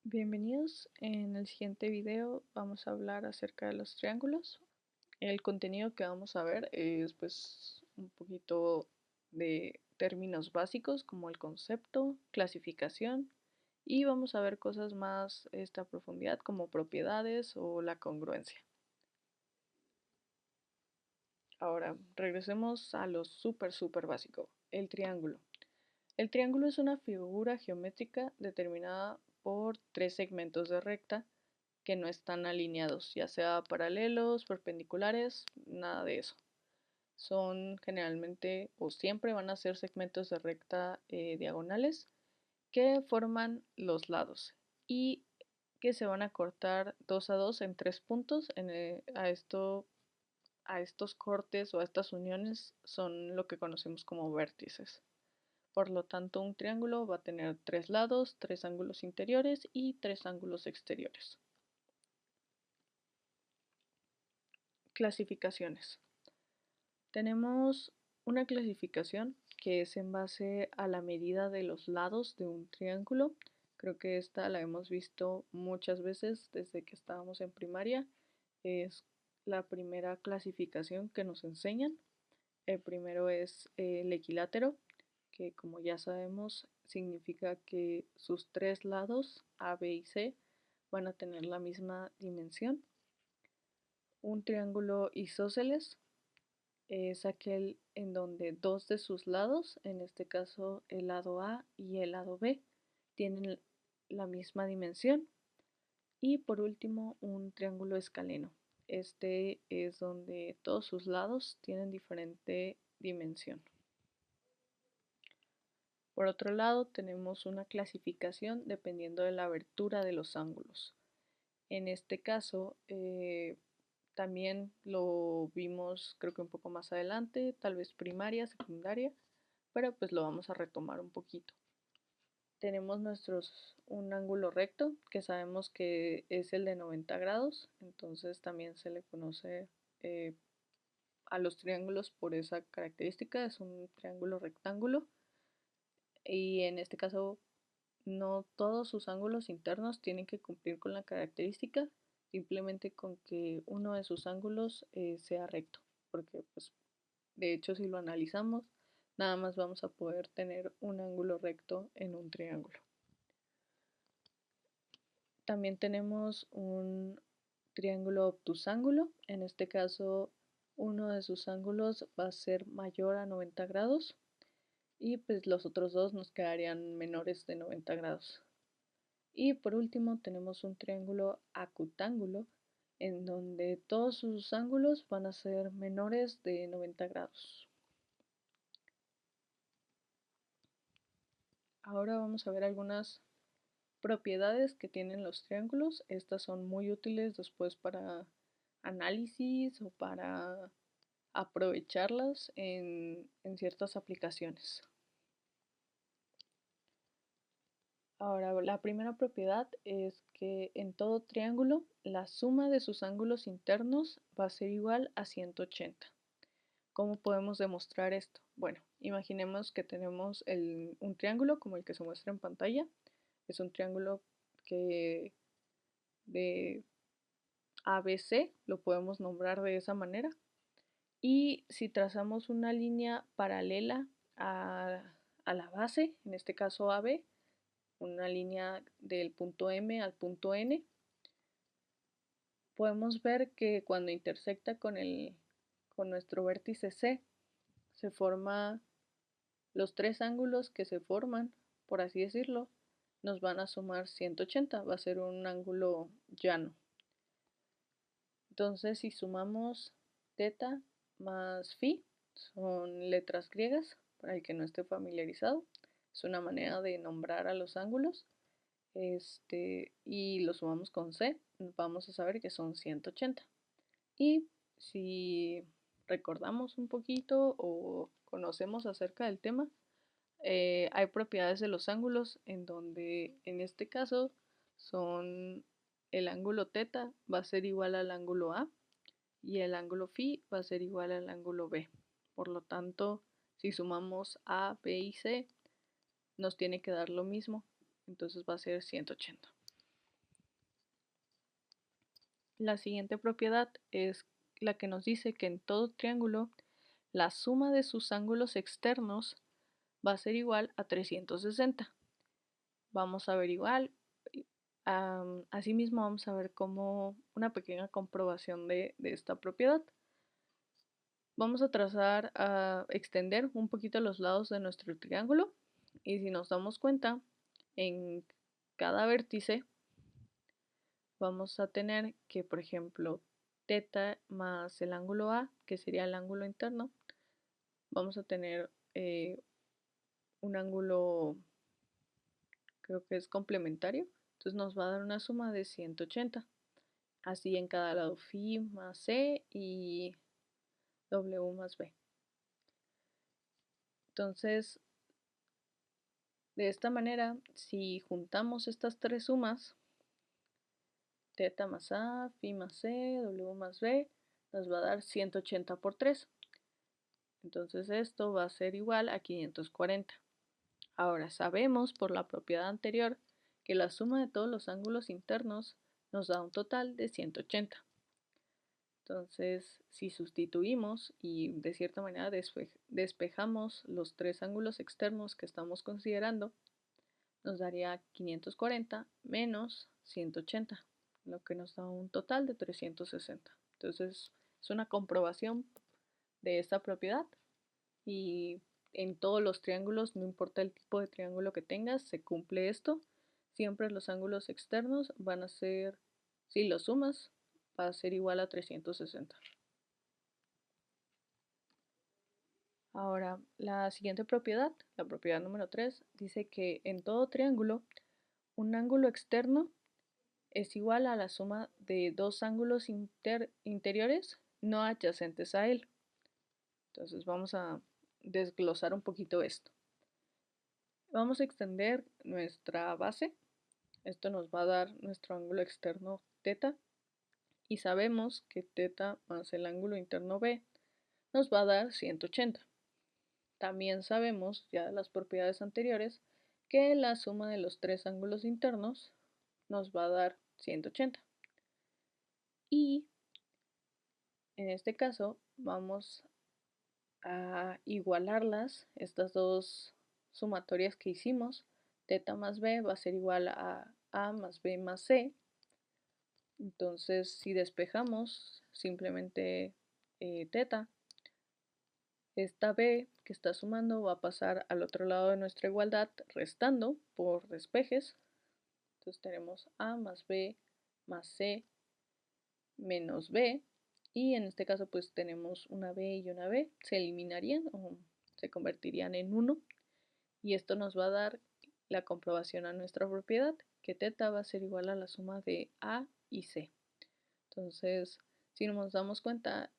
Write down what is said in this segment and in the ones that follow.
Bienvenidos, en el siguiente video vamos a hablar acerca de los triángulos. El contenido que vamos a ver es un poquito de términos básicos como el concepto, clasificación y vamos a ver cosas más a profundidad como propiedades o la congruencia. Ahora regresemos a lo súper básico, el triángulo. El triángulo es una figura geométrica determinada por tres segmentos de recta que no están alineados, ya sea paralelos, perpendiculares, nada de eso. Son generalmente o siempre van a ser segmentos de recta diagonales que forman los lados y que se van a cortar 2 a 2 en 3 puntos. A estos cortes o a estas uniones son lo que conocemos como vértices. Por lo tanto, un triángulo va a tener 3 lados, 3 ángulos interiores y 3 ángulos exteriores. Clasificaciones. Tenemos una clasificación que es en base a la medida de los lados de un triángulo. Creo que esta la hemos visto muchas veces desde que estábamos en primaria. Es la primera clasificación que nos enseñan. El primero es el equilátero, que como ya sabemos significa que sus tres lados, A, B y C, van a tener la misma dimensión. Un triángulo isósceles es aquel en donde dos de sus lados, en este caso el lado A y el lado B, tienen la misma dimensión. Y por último, un triángulo escaleno. Este es donde todos sus lados tienen diferente dimensión. Por otro lado, tenemos una clasificación dependiendo de la abertura de los ángulos. En este caso, también lo vimos creo que un poco más adelante, tal vez primaria, secundaria, pero pues lo vamos a retomar un poquito. Tenemos un ángulo recto que sabemos que es el de 90 grados, entonces también se le conoce a los triángulos por esa característica, es un triángulo rectángulo y en este caso no todos sus ángulos internos tienen que cumplir con la característica, simplemente con que uno de sus ángulos sea recto, porque pues de hecho si lo analizamos, nada más vamos a poder tener un ángulo recto en un triángulo. También tenemos un triángulo obtusángulo, en este caso uno de sus ángulos va a ser mayor a 90 grados y pues los otros dos nos quedarían menores de 90 grados. Y por último tenemos un triángulo acutángulo en donde todos sus ángulos van a ser menores de 90 grados. Ahora vamos a ver algunas propiedades que tienen los triángulos. Estas son muy útiles después para análisis o para aprovecharlas en ciertas aplicaciones. Ahora, la primera propiedad es que en todo triángulo la suma de sus ángulos internos va a ser igual a 180. ¿Cómo podemos demostrar esto? Bueno, imaginemos que tenemos un triángulo como el que se muestra en pantalla. Es un triángulo que de ABC, lo podemos nombrar de esa manera. Y si trazamos una línea paralela a la base, en este caso AB, una línea del punto M al punto N, podemos ver que cuando intersecta con nuestro vértice C, se forma los tres ángulos que se forman, por así decirlo, nos van a sumar 180, va a ser un ángulo llano. Entonces, si sumamos teta más phi, son letras griegas, para el que no esté familiarizado, es una manera de nombrar a los ángulos, y lo sumamos con c, vamos a saber que son 180. Y si recordamos un poquito o conocemos acerca del tema, hay propiedades de los ángulos en donde en este caso son el ángulo teta va a ser igual al ángulo A y el ángulo phi va a ser igual al ángulo B. Por lo tanto, si sumamos A, B y C, nos tiene que dar lo mismo, entonces va a ser 180. La siguiente propiedad es la que nos dice que en todo triángulo la suma de sus ángulos externos va a ser igual a 360. Vamos a ver igual. Asimismo vamos a ver como una pequeña comprobación de esta propiedad. Vamos a trazar, a extender un poquito los lados de nuestro triángulo y si nos damos cuenta, en cada vértice vamos a tener que, por ejemplo, θ más el ángulo A, que sería el ángulo interno, vamos a tener un ángulo, creo que es complementario, entonces nos va a dar una suma de 180. Así en cada lado, phi más C y W más B. Entonces, de esta manera, si juntamos estas tres sumas, θ más A, phi más C, W más B, nos va a dar 180 por 3. Entonces esto va a ser igual a 540. Ahora sabemos por la propiedad anterior que la suma de todos los ángulos internos nos da un total de 180. Entonces, si sustituimos y de cierta manera despejamos los tres ángulos externos que estamos considerando, nos daría 540 menos 180, lo que nos da un total de 360. Entonces, es una comprobación de esta propiedad y en todos los triángulos, no importa el tipo de triángulo que tengas, se cumple esto. Siempre los ángulos externos van a ser, si los sumas, va a ser igual a 360. Ahora, la siguiente propiedad, la propiedad número 3, dice que en todo triángulo, un ángulo externo es igual a la suma de dos ángulos interiores no adyacentes a él. Entonces vamos a desglosar un poquito esto. Vamos a extender nuestra base. Esto nos va a dar nuestro ángulo externo θ. Y sabemos que θ más el ángulo interno B nos va a dar 180. También sabemos, ya de las propiedades anteriores, que la suma de los tres ángulos internos nos va a dar 180. Y en este caso vamos a igualarlas, estas dos sumatorias que hicimos. θ más B va a ser igual a A más B más C. Entonces, si despejamos simplemente θ, esta B que está sumando va a pasar al otro lado de nuestra igualdad restando por despejes. Entonces tenemos A más B más C menos B. Y en este caso pues tenemos una B y una B. Se eliminarían o se convertirían en 1. Y esto nos va a dar la comprobación a nuestra propiedad, que θ va a ser igual a la suma de A y C. Entonces, si nos damos cuenta,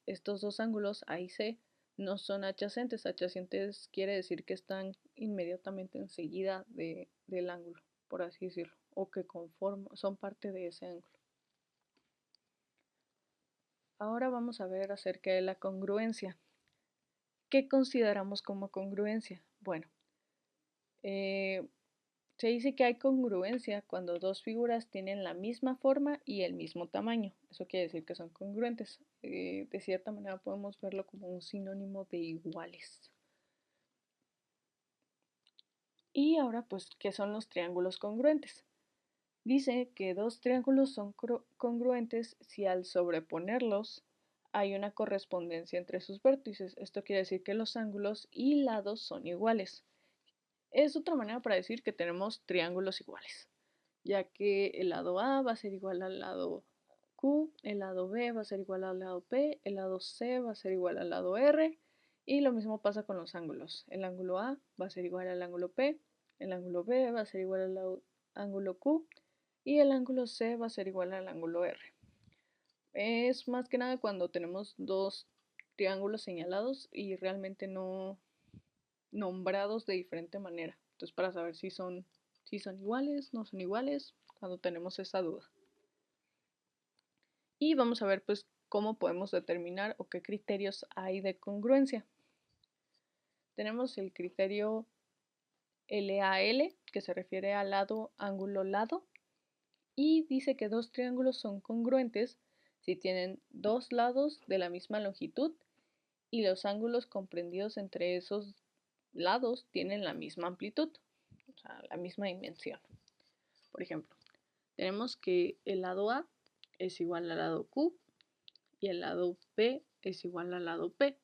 estos dos ángulos A y C no son adyacentes. Adyacentes quiere decir que están inmediatamente enseguida del ángulo, por así decirlo, o que son parte de ese ángulo. Ahora vamos a ver acerca de la congruencia. ¿Qué consideramos como congruencia? Bueno, se dice que hay congruencia cuando dos figuras tienen la misma forma y el mismo tamaño. Eso quiere decir que son congruentes. De cierta manera podemos verlo como un sinónimo de iguales. Y ahora, pues, ¿qué son los triángulos congruentes? Dice que dos triángulos son congruentes si al sobreponerlos hay una correspondencia entre sus vértices. Esto quiere decir que los ángulos y lados son iguales. Es otra manera para decir que tenemos triángulos iguales, ya que el lado A va a ser igual al lado Q, el lado B va a ser igual al lado P, el lado C va a ser igual al lado R, y lo mismo pasa con los ángulos. El ángulo A va a ser igual al ángulo P, el ángulo B va a ser igual al ángulo Q, y el ángulo C va a ser igual al ángulo R. Es más que nada cuando tenemos dos triángulos señalados y realmente no nombrados de diferente manera. Entonces, para saber si son iguales, no son iguales, cuando tenemos esa duda. Y vamos a ver pues cómo podemos determinar o qué criterios hay de congruencia. Tenemos el criterio LAL, que se refiere al lado, ángulo, lado, Y dice que dos triángulos son congruentes si tienen dos lados de la misma longitud y los ángulos comprendidos entre esos lados tienen la misma amplitud, o sea, la misma dimensión. Por ejemplo, tenemos que el lado A es igual al lado Q y el lado P es igual al lado P.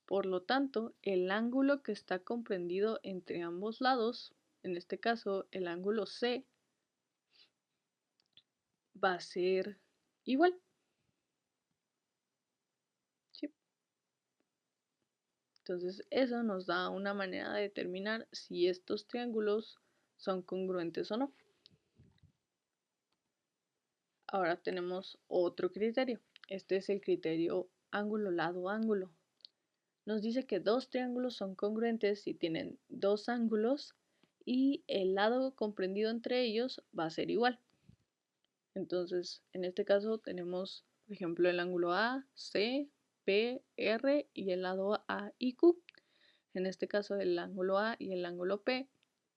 Por lo tanto, el ángulo que está comprendido entre ambos lados, en este caso el ángulo C, va a ser igual. ¿Sí? Entonces, eso nos da una manera de determinar si estos triángulos son congruentes o no. Ahora tenemos otro criterio. Este es el criterio ángulo-lado-ángulo. Nos dice que dos triángulos son congruentes si tienen dos ángulos y el lado comprendido entre ellos va a ser igual. Entonces, en este caso tenemos, por ejemplo, el ángulo A, C, P, R y el lado A y Q. En este caso, el ángulo A y el ángulo P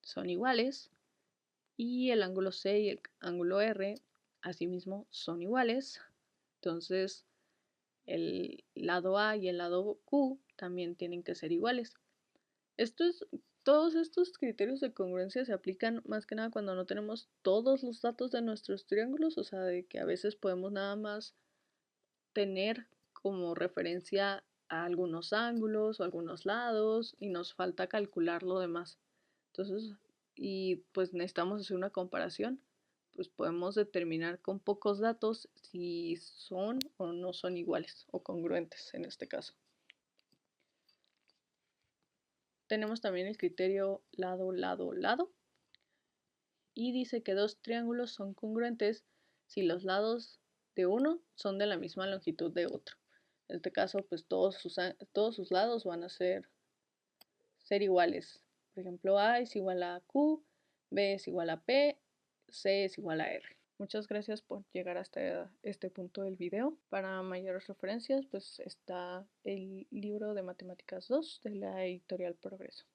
son iguales y el ángulo C y el ángulo R asimismo son iguales. Entonces, el lado A y el lado Q también tienen que ser iguales. Todos estos criterios de congruencia se aplican más que nada cuando no tenemos todos los datos de nuestros triángulos, o sea, de que a veces podemos nada más tener como referencia a algunos ángulos o algunos lados y nos falta calcular lo demás. Entonces, y pues necesitamos hacer una comparación, pues podemos determinar con pocos datos si son o no son iguales o congruentes en este caso. Tenemos también el criterio lado, lado, lado. Y dice que dos triángulos son congruentes si los lados de uno son de la misma longitud de otro. En este caso, pues todos sus lados van a ser iguales. Por ejemplo, A es igual a Q, B es igual a P, C es igual a R. Muchas gracias por llegar hasta este punto del video. Para mayores referencias, pues está el libro de Matemáticas 2 de la editorial Progreso.